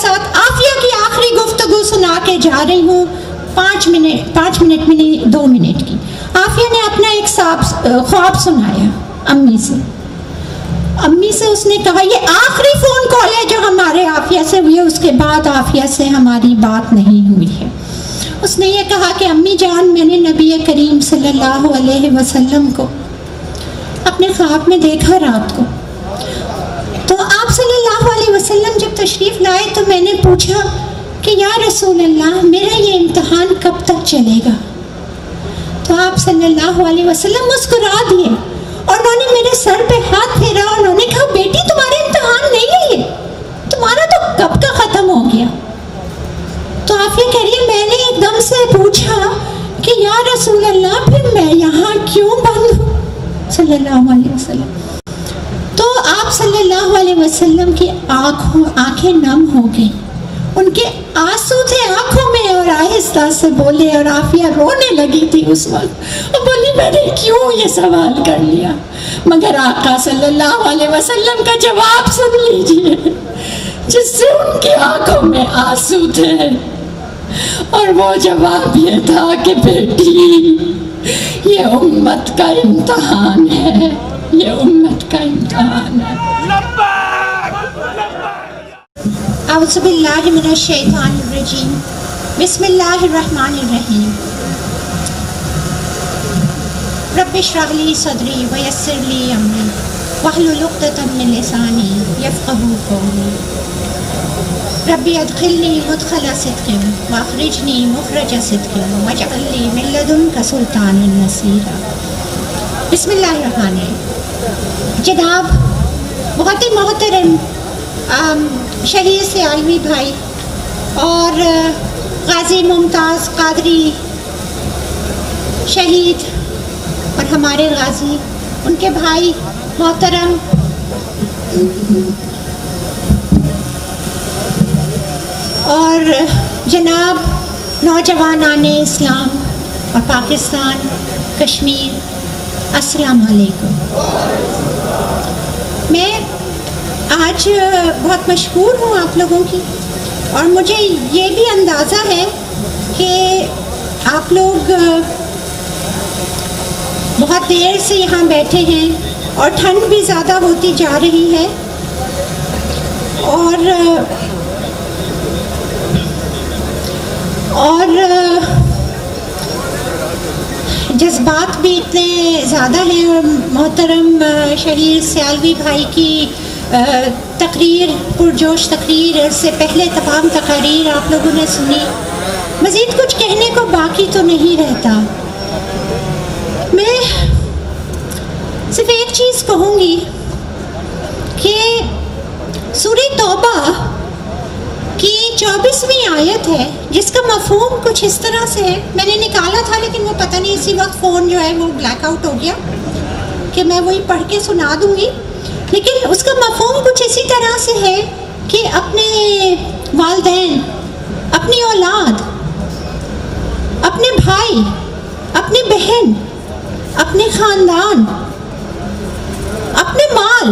ساتھ عافیہ کی آخری گفتگو سنا کے جا رہی ہوں، 5 منٹ میں نہیں، 2 منٹ کی۔ عافیہ نے اپنا ایک خواب سنایا امی سے اس نے کہا یہ آخری فون کال ہے جو ہمارے عافیہ سے ہوئی ہے، اس کے بعد عافیہ سے ہماری بات نہیں ہوئی ہے۔ اس نے یہ کہا کہ امی جان، میں نے نبی کریم صلی اللہ علیہ وسلم کو اپنے خواب میں دیکھا رات کو، تو آپ صلی اللہ علیہ وسلم جب تشریف لائے تو میں نے پوچھا کہ یا رسول اللہ میرا یہ امتحان کب تک چلے گا؟ تو آپ صلی اللہ علیہ وسلم مسکرا دیے اور انہوں نے میرے سر پہ ہاتھ پھیرا اور انہوں نے کہا بیٹی تمہارے امتحان نہیں ہے، یہ تمہارا تو کب کا ختم ہو گیا۔ تو عافیہ کہہ رہی ہے میں نے ایک دم سے پوچھا کہ یا رسول اللہ پھر میں یہاں کیوں بند ہوں صلی اللہ علیہ وسلم؟ تو آپ صلی اللہ علیہ وسلم کی آنکھیں نم ہو گئی، ان کے آنسو تھے آنکھوں میں اور آہستہ سے بولے، اور عافیہ رونے لگی تھی اس وقت اور بولی میں نے کیوں یہ سوال کر لیا، مگر آقا صلی اللہ علیہ وسلم کا جواب سن لیجئے جس سے ان کی آنکھوں میں آنسو تھے، اور وہ جواب یہ تھا کہ بیٹی یہ امت کا امتحان ہے، یہ امت کا امتحان ہے۔ اعوذ باللہ من الشیطان الرجیم، بسم اللہ الرحمن الرحیم۔ رب اشرح لی صدری ویسر لی امری واحلل عقدۃ من لسانی یفقہوا قولی۔ ربی ادخلنی مدخل صدق واخرجنی مخرج صدق واجعل لی من لدنک سلطانا نصیرا۔ بسم اللہ الرحمن الرحیم۔ جناب بہت ہی محترم شہید سیالوی بھائی اور غازی ممتاز قادری شہید اور ہمارے غازی، ان کے بھائی محترم اور جناب نوجوانان اسلام اور پاکستان کشمیر، السلام علیکم۔ میں آج بہت مشکور ہوں آپ لوگوں کی، اور مجھے یہ بھی اندازہ ہے کہ آپ لوگ بہت دیر سے یہاں بیٹھے ہیں اور ٹھنڈ بھی زیادہ ہوتی جا رہی ہے، اور جذبات بھی اتنے زیادہ ہیں، اور محترم شہید سیالوی بھائی کی تقریر، پرجوش تقریر، اس سے پہلے تمام تقاریر آپ لوگوں نے سنی، مزید کچھ کہنے کو باقی تو نہیں رہتا۔ میں صرف ایک چیز کہوں گی کہ سورہ توبہ کی 24ویں آیت ہے جس کا مفہوم کچھ اس طرح سے ہے، میں نے نکالا تھا لیکن وہ پتہ نہیں اسی وقت فون جو ہے وہ بلیک آؤٹ ہو گیا کہ میں وہی پڑھ کے سنا دوں گی، لیکن اس کا مفہوم کچھ اسی طرح سے ہے کہ اپنے والدین، اپنی اولاد، اپنے بھائی، اپنی بہن، اپنے خاندان، اپنے مال،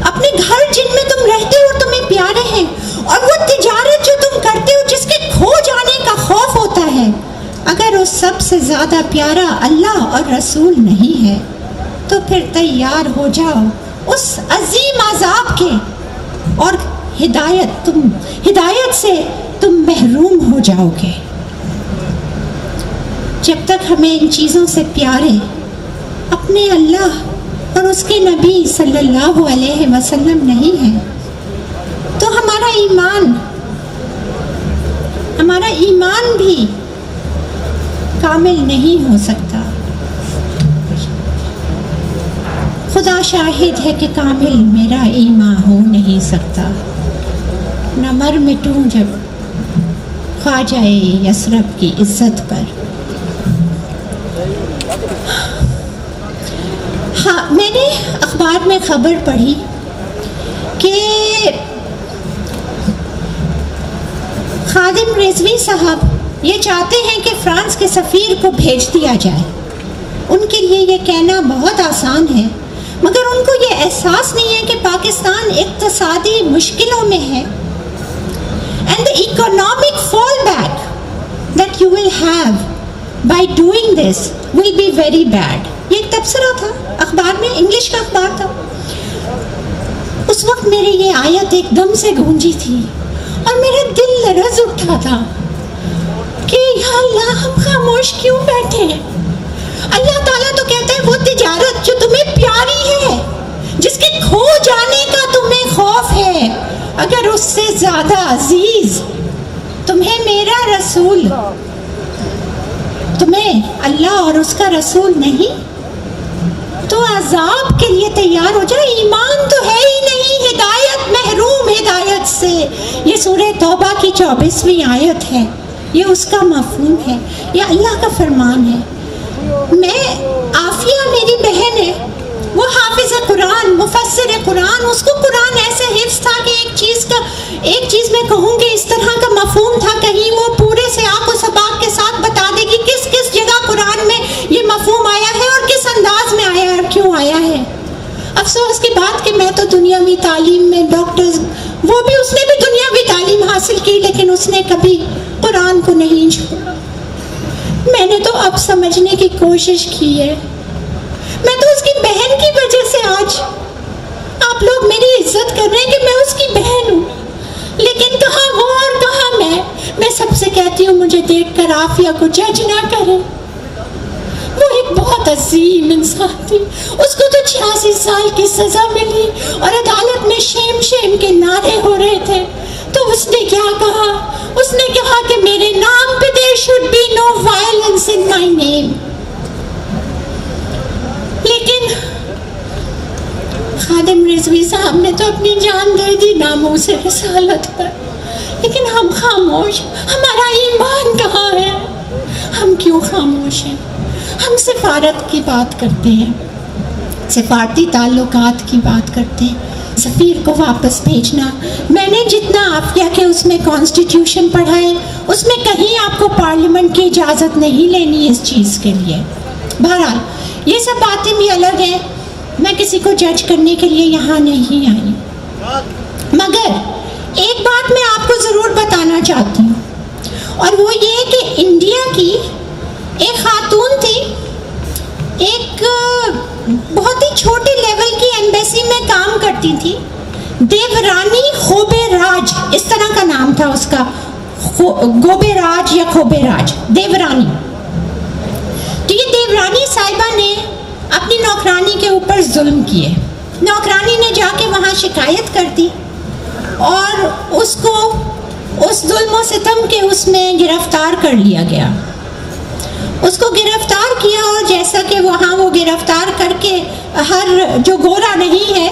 اپنے گھر جن میں تم رہتے ہو اور تمہیں پیارے ہیں، اور وہ تجارت جو تم کرتے ہو جس کے کھو جانے کا خوف ہوتا ہے، اگر اس سب سے زیادہ پیارا اللہ اور رسول نہیں ہے تو پھر تیار ہو جاؤ اس عظیم عذاب کے، اور ہدایت سے تم محروم ہو جاؤ گے۔ جب تک ہمیں ان چیزوں سے پیارے اپنے اللہ اور اس کے نبی صلی اللہ علیہ وسلم نہیں ہے تو ہمارا ایمان بھی کامل نہیں ہو سکتا۔ خدا شاہد ہے کہ کامل میرا ایمان ہو نہیں سکتا، نہ مر مٹوں جب خواجہ یثرب کی عزت پر۔ ہاں، میں نے اخبار میں خبر پڑھی کہ خادم رضوی صاحب یہ چاہتے ہیں کہ فرانس کے سفیر کو بھیج دیا جائے۔ ان کے لیے یہ کہنا بہت آسان ہے، مگر ان کو یہ احساس نہیں ہے کہ پاکستان اقتصادی مشکلوں میں ہے and the economic fallback that you will have by doing this will be very bad. یہ ایک تبصرہ تھا اخبار میں, انگلش کا اخبار تھا. اس وقت میری یہ آیت ایک دم سے گونجی تھی اور میرا دل لرز اٹھا تھا کہ یا اللہ ہم خاموش کیوں بیٹھے ہیں. اللہ تعالیٰ تو کہتا ہے وہ تجارت جو تمہیں پیاری ہے, جس کے کھو جانے کا تمہیں خوف ہے, اگر اس سے زیادہ عزیز تمہیں میرا رسول, تمہیں اللہ اور اس کا رسول نہیں, تو عذاب کے لیے تیار ہو جائے. ایمان تو ہے ہی نہیں, ہدایت, محروم ہدایت سے. یہ سورہ توبہ کی 24ویں آیت ہے, یہ اس کا مفہوم ہے, یہ اللہ کا فرمان ہے. میں عافیہ میری بہن ہے, وہ حافظ قرآن, مفسر قرآن, اس کو قرآن ایسے حفظ تھا کہ ایک چیز میں کہوں کہ اس طرح کا مفہوم تھا, کہیں وہ پورے سے آپ کو سباق کے ساتھ بتا دے گی کس کس جگہ قرآن میں یہ مفہوم آیا ہے اور کس انداز میں آیا ہے اور کیوں آیا ہے. افسوس کی بات کہ میں تو دنیاوی تعلیم میں, ڈاکٹرز, وہ بھی اس نے بھی دنیاوی تعلیم حاصل کی, لیکن اس نے کبھی قرآن کو نہیں چھوڑا. میں نے تو اب سمجھنے کی کوشش کی ہے. میں تو اس کی بہن کی وجہ سے آج آپ لوگ میری عزت کر رہے ہیں کہ میں اس کی بہن ہوں, لیکن کہاں وہ اور کہاں میں سب سے کہتی ہوں مجھے دیکھ کر عافیہ کو جج نہ کریں. وہ ایک بہت عظیم انسان تھی, اس کو تو 86 سال کی سزا ملی اور عدالت میں شیم شیم کے نعرے ہو رہے تھے. تو اس نے کیا کہا؟ اس نے کہا کہ میرے نام پہ there should be no violence in my name. لیکن خادم رضوی صاحب نے تو اپنی جان دے دی ناموس رسالت پر, لیکن ہم خاموش. ہمارا ایمان کہاں ہے؟ ہم کیوں خاموش ہیں؟ ہم سفارت کی بات کرتے ہیں, سفارتی تعلقات کی بات کرتے ہیں, سفیر کو واپس بھیجنا. میں نے جتنا عافیہ کے اس میں کانسٹیٹیوشن پڑھا ہے, اس میں کہیں آپ کو پارلیمنٹ کی اجازت نہیں لینی اس چیز کے لیے. بہرحال یہ سب باتیں بھی الگ ہیں, میں کسی کو جج کرنے کے لیے یہاں نہیں آئی. مگر ایک بات میں آپ کو ضرور بتانا چاہتی ہوں, اور وہ یہ کہ انڈیا کی ایک خاتون تھی, ایک بہت ہی چھوٹے لیول کی ایمبیسی میں کام کرتی تھی, دیورانی خوبے راج, اس طرح کا نام تھا اس کا, گوبے راج یا کھوبے راج, دیورانی. تو یہ دیورانی صاحبہ نے اپنی نوکرانی کے اوپر ظلم کیے. نوکرانی نے جا کے وہاں شکایت کر دی اور اس کو اس ظلم و ستم کے اس میں گرفتار کر لیا گیا. اس کو گرفتار کیا, اور جیسا کہ وہاں وہ گرفتار کر کے ہر جو گورا نہیں ہے,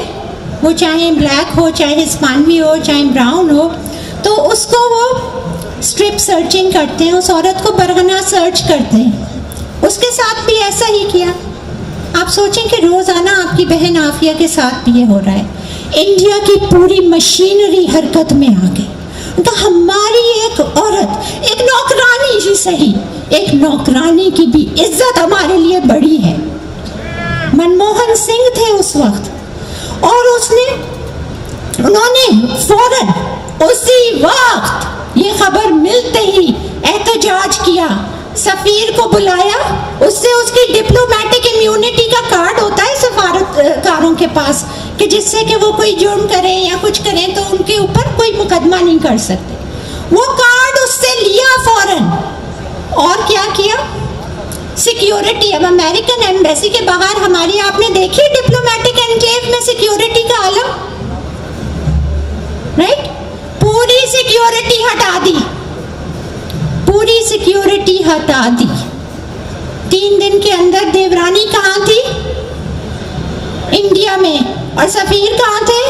وہ چاہے بلیک ہو, چاہے ہسپانوی ہو, چاہے براؤن ہو, تو اس کو وہ اسٹرپ سرچنگ کرتے ہیں, اس عورت کو برہنہ سرچ کرتے ہیں. اس کے ساتھ بھی ایسا ہی کیا. آپ سوچیں کہ روزانہ آپ کی بہن عافیہ کے ساتھ بھی یہ ہو رہا ہے. انڈیا کی پوری مشینری حرکت میں آ گئی. تو ہماری ایک عورت, ایک نوکرانی ہی صحیح, ایک نوکرانی کی بھی عزت ہمارے لیے بڑی ہے. منموہن سنگھ تھے اس وقت, اور انہوں نے فوراً اسی وقت یہ خبر ملتے ہی احتجاج کیا, سفیر کو بلایا, اس سے اس کی ڈپلومیٹک امیونٹی کا کارڈ ہوتا ہے سفارت کاروں کے پاس, کہ جس سے کہ وہ کوئی جرم کریں یا کچھ کریں تو ان کے اوپر کوئی مقدمہ نہیں کر سکتے. وہ کارڈ اس سے لیا فوراً, اور کیا کیا؟ سیکیورٹی. اب امریکن ایمبیسی کے باہر ہماری آپ نے دیکھی ڈپلومیٹک انکلیو میں سیکیورٹی کا عالم, رائٹ؟ پوری سیکیورٹی ہٹا دی, پوری سیکیورٹی ہٹا دی. 3 دن کے اندر دیورانی کہاں تھی؟ انڈیا میں. اور سفیر کہاں تھے؟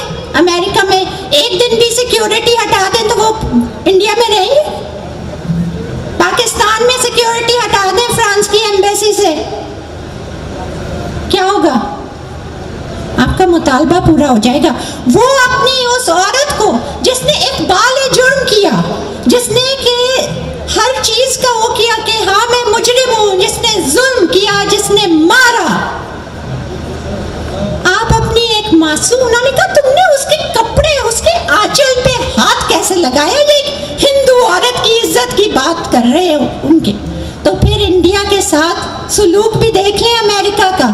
امریکہ میں. 1 دن بھی سیکیورٹی ہٹا دیں تو وہ انڈیا میں رہیں گے؟ پاکستان میں سیکیورٹی ہٹا دیں فرانس کی ایمبیسی سے, کیا ہوگا؟ آپ کا مطالبہ پورا ہو جائے گا. وہ اپنی اس عورت کو جس نے اقبال جرم کیا, جس نے کہ ہر چیز کا وہ کیا کہ ہاں میں مجرم ہوں, جس نے ظلم کیا, جس نے مارا, آپ اپنی ایک معصوم, انہوں نے کہا تم نے اس کے کپڑے, اس کے آنچل پہ ہاتھ کیسے لگایا؟ یہ عورت کی عزت کی بات کر رہے ہو ان کے، تو پھر انڈیا کے ساتھ سلوک بھی دیکھ لیں امریکہ کا.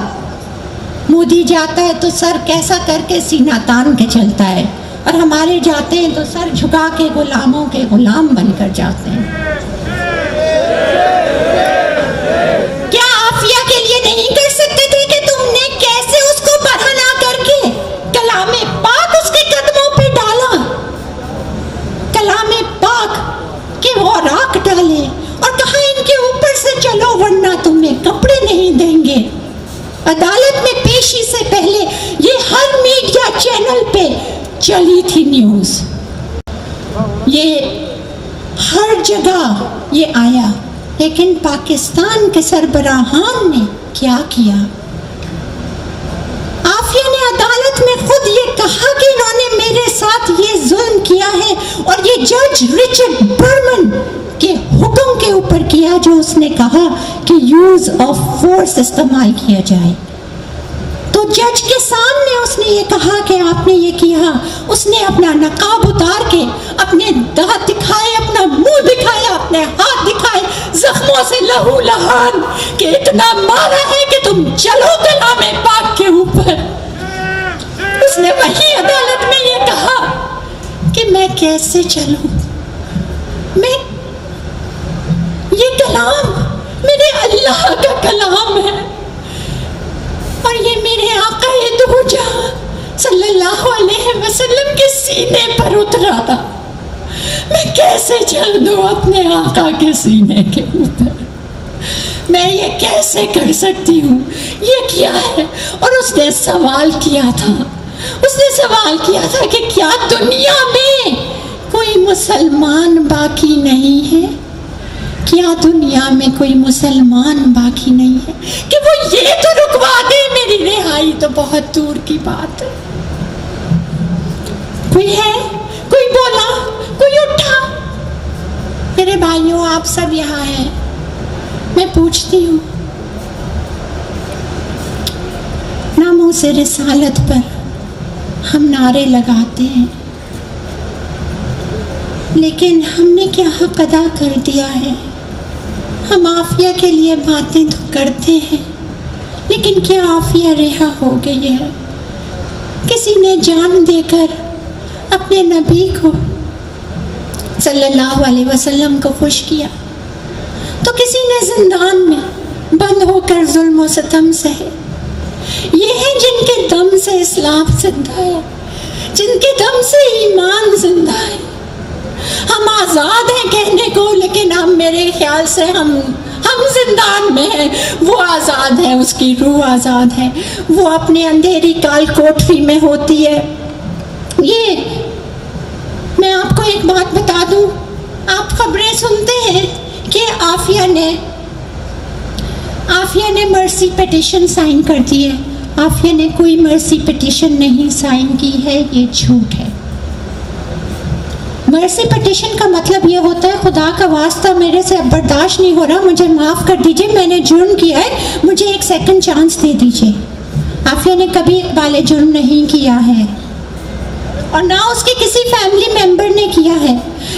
مودی جاتا ہے تو سر کیسا کر کے سینہ تان کے چلتا ہے، اور ہمارے جاتے ہیں تو سر جھکا کے غلاموں کے غلام بن کر جاتے ہیں. کیا عافیہ کے لیے نہیں کر سکتے تھے کہ تم نے کیسے اس کو بڑھنا کر کے کلام پاک اس کے قدموں پہ ڈالا، کلام پاک کہ وہ راکھ ڈالے، اور کہا ان کے اوپر سے چلو ورنہ تمہیں کپڑے نہیں دیں گے. عدالت میں پیشی سے پہلے یہ ہر میڈیا چینل پہ چلی تھی نیوز، یہ ہر جگہ یہ آیا. لیکن پاکستان کے سربراہان نے کیا کیا؟ عافیہ نے عدالت میں خود یہ کہا کہ انہوں نے میرے ساتھ یہ ظلم کیا ہے، اور یہ جج رچرڈ برمن کے حکم کے اوپر کیا جو اس نے کہا کہ یوز آف فورس استعمال کیا جائے. تو جج کے سامنے اس نے یہ کہا کہ آپ نے یہ کیا. اس نے اپنا نقاب اتار کے اپنے دانت دکھائے، اپنا منہ دکھایا، اپنے ہاتھ دکھائے، زخموں سے لہو لہان کہ اتنا مارا ہے کہ تم چلو کلام پاک کے اوپر. اس نے وہی عدالت میں یہ کہا کہ میں کیسے چلوں، میں یہ کلام میرے اللہ کا کلام ہے، اور یہ میرے آقا دو جہاں صلی اللہ علیہ وسلم کے سینے پر اترا تھا. میں کیسے چل دوں اپنے آقا کے سینے کے اوپر؟ میں یہ کیسے کر سکتی ہوں؟ یہ کیا ہے؟ اور اس نے سوال کیا تھا، اس نے سوال کیا تھا کہ کیا دنیا میں کوئی مسلمان باقی نہیں ہے؟ کیا دنیا میں کوئی مسلمان باقی نہیں ہے کہ وہ یہ تو رکوا دے میری رہائی؟ تو بہت دور کی بات ہے. کوئی ہے؟ کوئی بولا؟ کوئی اٹھا؟ میرے بھائیوں، آپ سب یہاں ہیں، میں پوچھتی ہوں، ناموں سے رسالت پر ہم نعرے لگاتے ہیں، لیکن ہم نے کیا حق ادا کر دیا ہے؟ ہم عافیہ کے لیے باتیں تو کرتے ہیں، لیکن کیا عافیہ رہا ہو گئی ہے؟ کسی نے جان دے کر اپنے نبی کو صلی اللہ علیہ وسلم کو خوش کیا، تو کسی نے زندان میں بند ہو کر ظلم و ستم سہے. یہ ہیں جن کے دم سے اسلام زندہ ہے، جن کے دم سے ایمان زندہ ہے. ہم آزاد ہیں کہنے کو، لیکن ہم میرے خیال سے ہم زندان میں ہیں. وہ آزاد ہے، اس کی روح آزاد ہے، وہ اپنے اندھیری کال کوٹری میں ہوتی ہے. یہ میں آپ کو ایک بات بتا دوں، آپ خبریں سنتے ہیں کہ عافیہ نے مرسی پیٹیشن سائن کر دی ہے. عافیہ نے کوئی مرسی پیٹیشن نہیں سائن کی ہے، یہ جھوٹ ہے. مرسی پیٹیشن کا مطلب یہ ہوتا ہے خدا کا واسطہ میرے سے اب برداشت نہیں ہو رہا، مجھے معاف کر دیجئے، میں نے جرم کیا ہے، مجھے ایک سیکنڈ چانس دے دیجئے. عافیہ نے کبھی اقبال جرم نہیں کیا ہے، اور نہ اس کے کسی فیملی ممبر نے کیا ہے،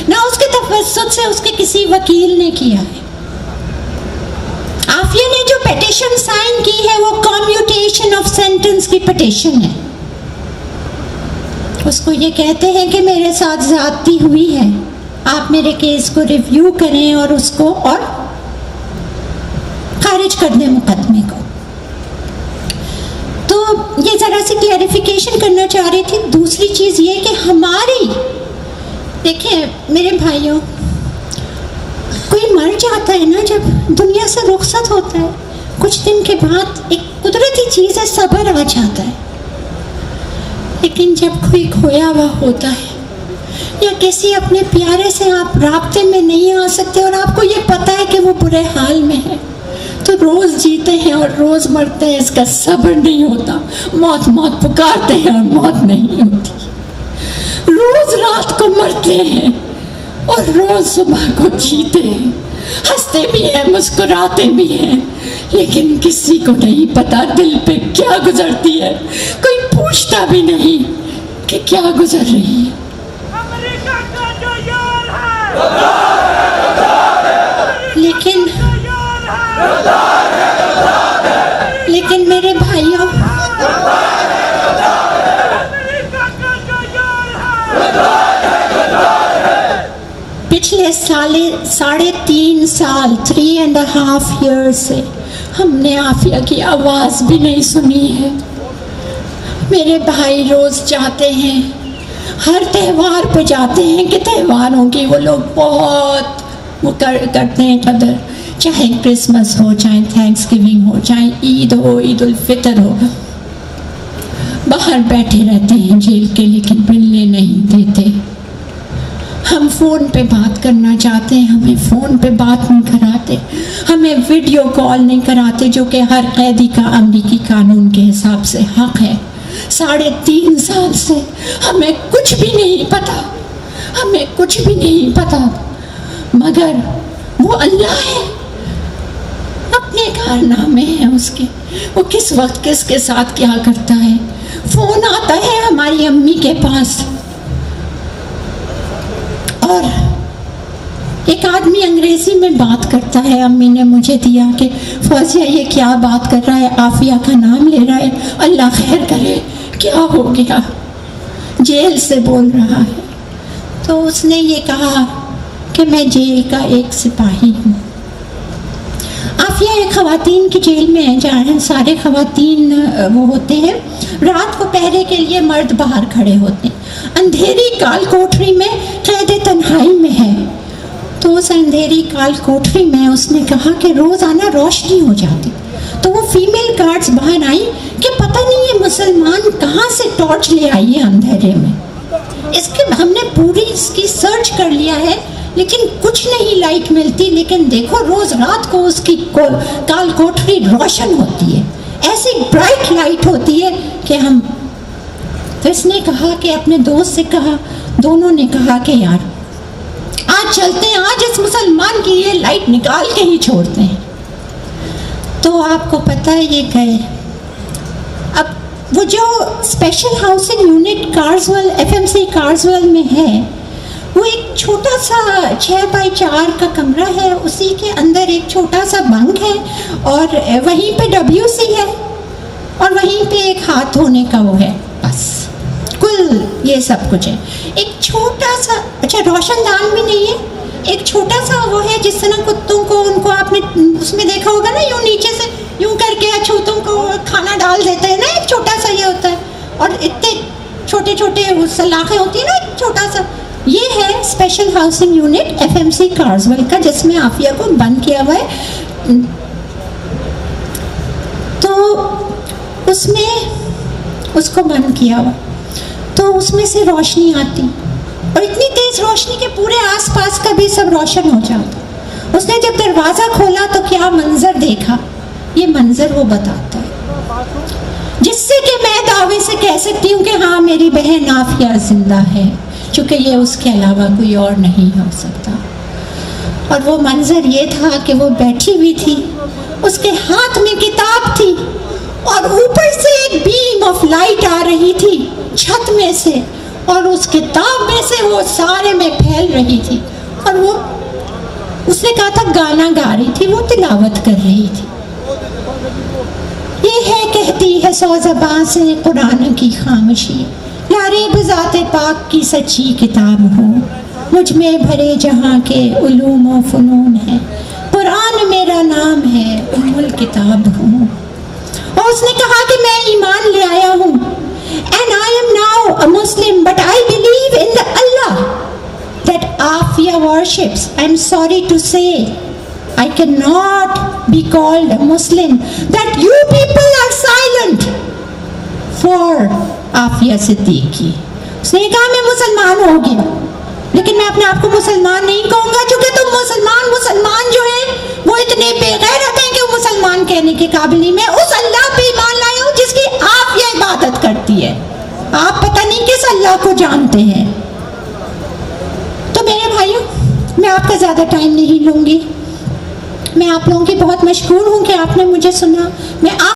نہ اس کے تفسد سے اس کے کسی وکیل نے کیا ہے. عافیہ نے جو پیٹیشن سائن کی ہے وہ کمیوٹیشن آف سینٹنس کی پیٹیشن ہے. اس کو یہ کہتے ہیں کہ میرے ساتھ زیادتی ہوئی ہے، آپ میرے کیس کو ریویو کریں اور اس کو اور خارج کر دیں مقدمے کو. تو یہ ذرا سی کلیریفیکیشن کرنا چاہ رہی تھی. دوسری چیز یہ کہ ہماری، دیکھیں میرے بھائیوں، کوئی مر جاتا ہے نا، جب دنیا سے رخصت ہوتا ہے کچھ دن کے بعد ایک قدرتی چیز ہے، صبر آ جاتا ہے. لیکن جب کوئی کھویا ہوا ہوتا ہے یا کسی اپنے پیارے سے آپ رابطے میں نہیں آ سکتے اور آپ کو یہ پتہ ہے کہ وہ برے حال میں ہے، تو روز جیتے ہیں اور روز مرتے ہیں، اس کا صبر نہیں ہوتا. موت موت پکارتے ہیں اور موت نہیں ہوتی. روز رات کو مرتے ہیں اور روز صبح کو جیتے ہیں، ہنستے بھی ہیں، مسکراتے بھی ہیں، لیکن کسی کو نہیں پتا دل پہ کیا گزرتی ہے. کوئی پوچھتا بھی نہیں کہ کیا گزر رہی ہے. امریکہ کا جو یار ہے پچھلے 3.5 سال 3.5 years سے ہم نے عافیہ کی آواز بھی نہیں سنی ہے. میرے بھائی روز جاتے ہیں، ہر تہوار پہ جاتے ہیں کہ تہواروں کی وہ لوگ بہت کرتے ہیں قدر، چاہے کرسمس ہو، چاہے تھینکس گیونگ ہو، چاہے عید ہو، عید الفطر ہو. باہر بیٹھے رہتے ہیں جیل کے، لیکن ملنے نہیں دیتے. ہم فون پہ بات کرنا چاہتے ہیں، ہمیں فون پہ بات نہیں کراتے، ہمیں ویڈیو کال نہیں کراتے، جو کہ ہر قیدی کا امریکی قانون کے حساب سے حق ہے. 3.5 سال سے ہمیں کچھ بھی نہیں پتا، ہمیں کچھ بھی نہیں پتا، مگر وہ اللہ ہے، اپنے کارنامے ہیں اس کے، وہ کس وقت کس کے ساتھ کیا کرتا ہے. فون آتا ہے ہماری امی کے پاس، اور ایک آدمی انگریزی میں بات کرتا ہے. امی نے مجھے دیا کہ فوزیہ یہ کیا بات کر رہا ہے، عافیہ کا نام لے رہا ہے، اللہ خیر کرے، کیا ہو گیا؟ جیل سے بول رہا ہے. تو اس نے یہ کہا کہ میں جیل کا ایک سپاہی ہوں. عافیہ ایک خواتین کی جیل میں ہے جہاں سارے خواتین وہ ہوتے ہیں، رات کو پہرے کے لیے مرد باہر کھڑے ہوتے ہیں. اندھیری کال کوٹری میں قید تنہائی میں ہے. تو اس اندھیری کال کوٹری میں اس نے کہا کہ روزانہ روشنی ہو جاتی. تو وہ فیمیل گارڈز باہر آئی کہ پتہ نہیں یہ مسلمان کہاں سے ٹارچ لے آئی ہے اندھیرے میں. اس کے ہم نے پوری اس کی سرچ کر لیا ہے لیکن کچھ نہیں لائٹ ملتی. لیکن دیکھو روز رات کو اس کی کال کوٹری روشن ہوتی ہے، ایسی برائٹ لائٹ ہوتی ہے کہ ہم. تو اس نے کہا کہ اپنے دوست سے کہا، دونوں نے کہا کہ یار آج چلتے ہیں، آج اس مسلمان کی یہ لائٹ نکال کے ہی چھوڑتے ہیں. تو آپ کو پتہ ہے یہ گئے. اب وہ جو اسپیشل ہاؤسنگ یونٹ کارزول FMC کارزول میں ہے، وہ ایک چھوٹا سا 6x4 کا کمرہ ہے، اسی کے اندر ایک چھوٹا سا بنک ہے، اور وہیں پہ WC ہے، اور وہیں پہ ایک ہاتھ دھونے کا وہ ہے، بس کل یہ سب کچھ ہے. ایک چھوٹا سا، اچھا روشن دان بھی نہیں ہے، ایک چھوٹا سا وہ ہے جس طرح کتوں کو ان کو آپ نے اس میں دیکھا ہوگا نا، یوں نیچے سے یوں کر کے اچھوتوں کو کھانا ڈال دیتے ہیں نا، ایک چھوٹا سا یہ ہوتا ہے، اور اتنے چھوٹے چھوٹے سلاخیں ہوتی ہیں نا، ایک چھوٹا سا. یہ ہے اسپیشل ہاؤسنگ یونٹ FMC کارزول کا، جس میں عافیہ کو بند کیا ہوا ہے. تو اس میں اس کو بند کیا ہوا، تو اس میں سے روشنی آتی، اور اتنی تیز روشنی کہ پورے آس پاس کا بھی سب روشن ہو جاتا. اس نے جب دروازہ کھولا تو کیا منظر دیکھا، یہ منظر وہ بتاتا ہے جس سے کہ میں دعوے سے کہہ سکتی ہوں کہ ہاں میری بہن عافیہ زندہ ہے، چونکہ یہ اس کے علاوہ کوئی اور نہیں ہو سکتا. اور وہ منظر یہ تھا کہ وہ بیٹھی ہوئی تھی، اس کے ہاتھ میں کتاب تھی، اور اوپر سے ایک بیم آف لائٹ آ رہی تھی چھت میں سے، اور اس کتاب میں سے وہ سارے میں پھیل رہی تھی. اور وہ اس نے کہا تھا گانا گا رہی تھی، وہ تلاوت کر رہی تھی. یہ ہے کہتی ہے 100 زبان سے قرآن کی خاموشی، لاریب ذات پاک کی سچی کتاب ہو، مجھ میں بھرے جہاں کے علوم و فنون ہے، قرآن میرا نام ہے، ام الکتاب ہوں. اور اس نے کہا کہ میں ایمان لے آیا ہوں، and I am now a Muslim, but I believe in the Allah that Afia worships. I'm sorry to say I cannot be called a Muslim, that you people are silent for Afia Siddiqui. اس نے کہا میں مسلمان ہو گیا، لیکن میں اپنے آپ کو مسلمان نہیں کہوں گا، چونکہ تم مسلمان جو ہیں وہ اتنے بے غیرت ہیں کہ وہ مسلمان کہنے کے قابل نہیں. میں اس اللہ پہ ایمان لایا ہوں جس کی آپ یہ عبادت کرتی ہے، آپ پتہ نہیں کس اللہ کو جانتے ہیں. تو میرے بھائیوں، میں آپ کا زیادہ ٹائم نہیں لوں گی. میں آپ لوگوں کی بہت مشکور ہوں کہ آپ نے مجھے سنا. میں آپ